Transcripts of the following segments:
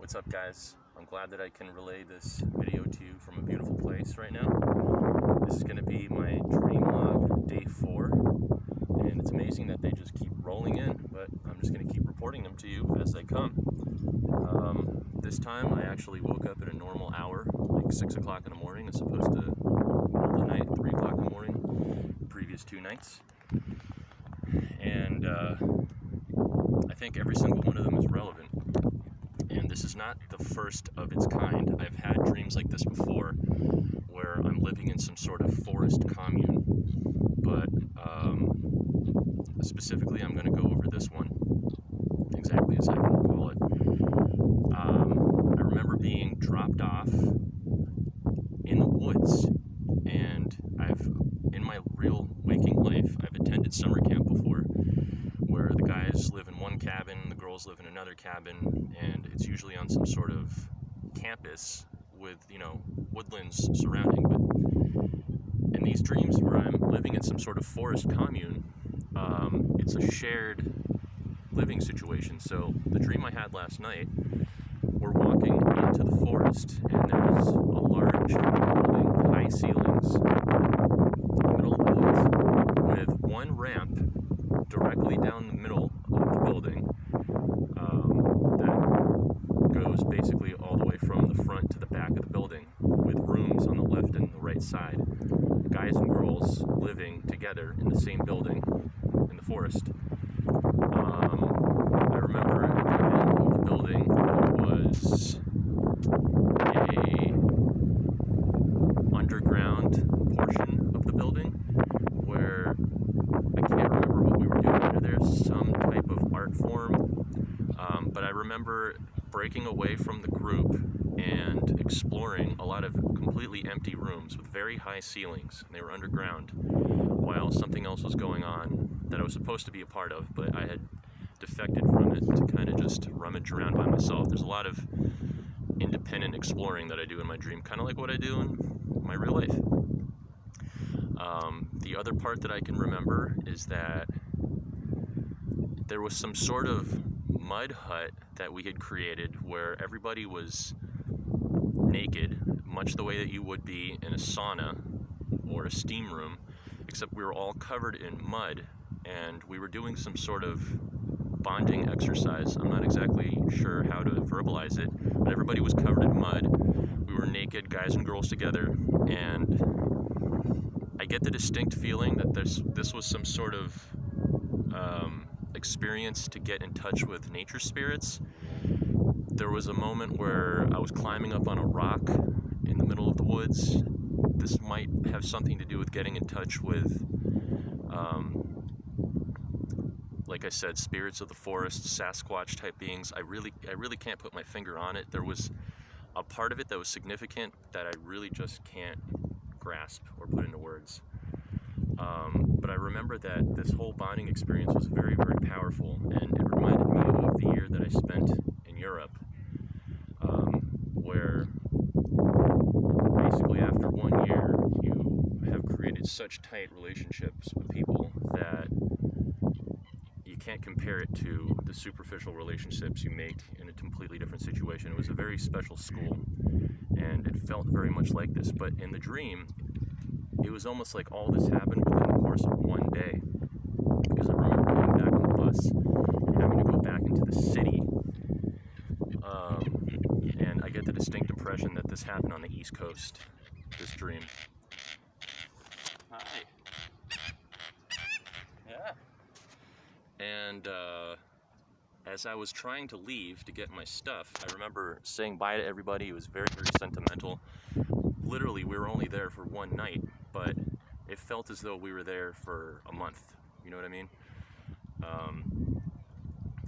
What's up, guys? I'm glad that I can relay this video to you from a beautiful place right now. This is going to be my dream log day 4, and it's amazing that they just keep rolling in, but I'm just going to keep reporting them to you as they come. This time I actually woke up at a normal hour, like 6 o'clock in the morning, as opposed to middle of the night, 3 o'clock in the morning, the previous 2 nights. And I think every single one of them is relevant. And this is not the first of its kind. I've had dreams like this before, where I'm living in some sort of forest commune. But specifically, I'm going to go over this one, exactly as I can recall it. I remember being dropped off in the woods, and in my real waking life, I've attended summer camp before, where the guys live in one cabin, the girls live in another cabin, and it's usually on some sort of campus with, woodlands surrounding. But in these dreams where I'm living in some sort of forest commune, it's a shared living situation. So the dream I had last night, we're walking into the forest, and there's a large building, high ceilings, in the middle of the woods, with one ramp directly down the middle of the building that goes basically all the way from the front to the back of the building, with rooms on the left and the right side. Guys and girls living together in the same building in the forest. I remember at the end of the building there was a underground portion of the building where I can't remember what we were doing under there, some type of art form, but I remember breaking away from the group and exploring a lot of completely empty rooms with very high ceilings, and they were underground, while something else was going on that I was supposed to be a part of, but I had defected from it to kind of just rummage around by myself. There's a lot of independent exploring that I do in my dream, kind of like what I do in my real life. The other part that I can remember is that there was some sort of mud hut that we had created where everybody was naked, much the way that you would be in a sauna or a steam room, except we were all covered in mud, and we were doing some sort of bonding exercise. I'm not exactly sure how to verbalize it, but everybody was covered in mud. We were naked, guys and girls together, and I get the distinct feeling that this was some sort of experience to get in touch with nature spirits. There was a moment where I was climbing up on a rock in the middle of the woods. This might have something to do with getting in touch with, like I said, spirits of the forest, Sasquatch type beings. I really can't put my finger on it. There was a part of it that was significant that I really just can't grasp or put into words. But I remember that this whole bonding experience was very, very powerful, and it reminded me of the year that I spent in Europe, where basically after 1 year you have created such tight relationships with people that you can't compare it to the superficial relationships you make in a completely different situation. It was a very special school, and it felt very much like this, but in the dream it was almost like all this happened within the course of 1 day, because I remember getting back on the bus and having to go back into the city, and I get the distinct impression that this happened on the East Coast, this dream. Hi. Yeah. And as I was trying to leave to get my stuff, I remember saying bye to everybody. It was very, very sentimental. Literally, we were only there for 1 night, but it felt as though we were there for a month. You know what I mean?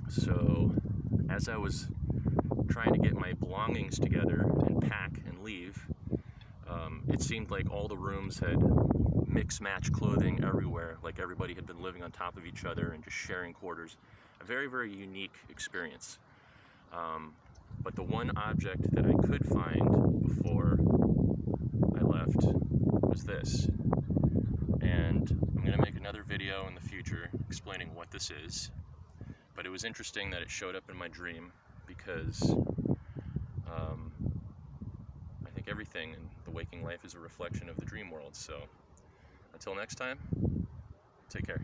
So as I was trying to get my belongings together and pack and leave, it seemed like all the rooms had mix-match clothing everywhere, like everybody had been living on top of each other and just sharing quarters. A very, very unique experience. But the one object that I could find before I left was this. And I'm going to make another video in the future explaining what this is. But it was interesting that it showed up in my dream, because everything, and the waking life is a reflection of the dream world. So until next time, take care.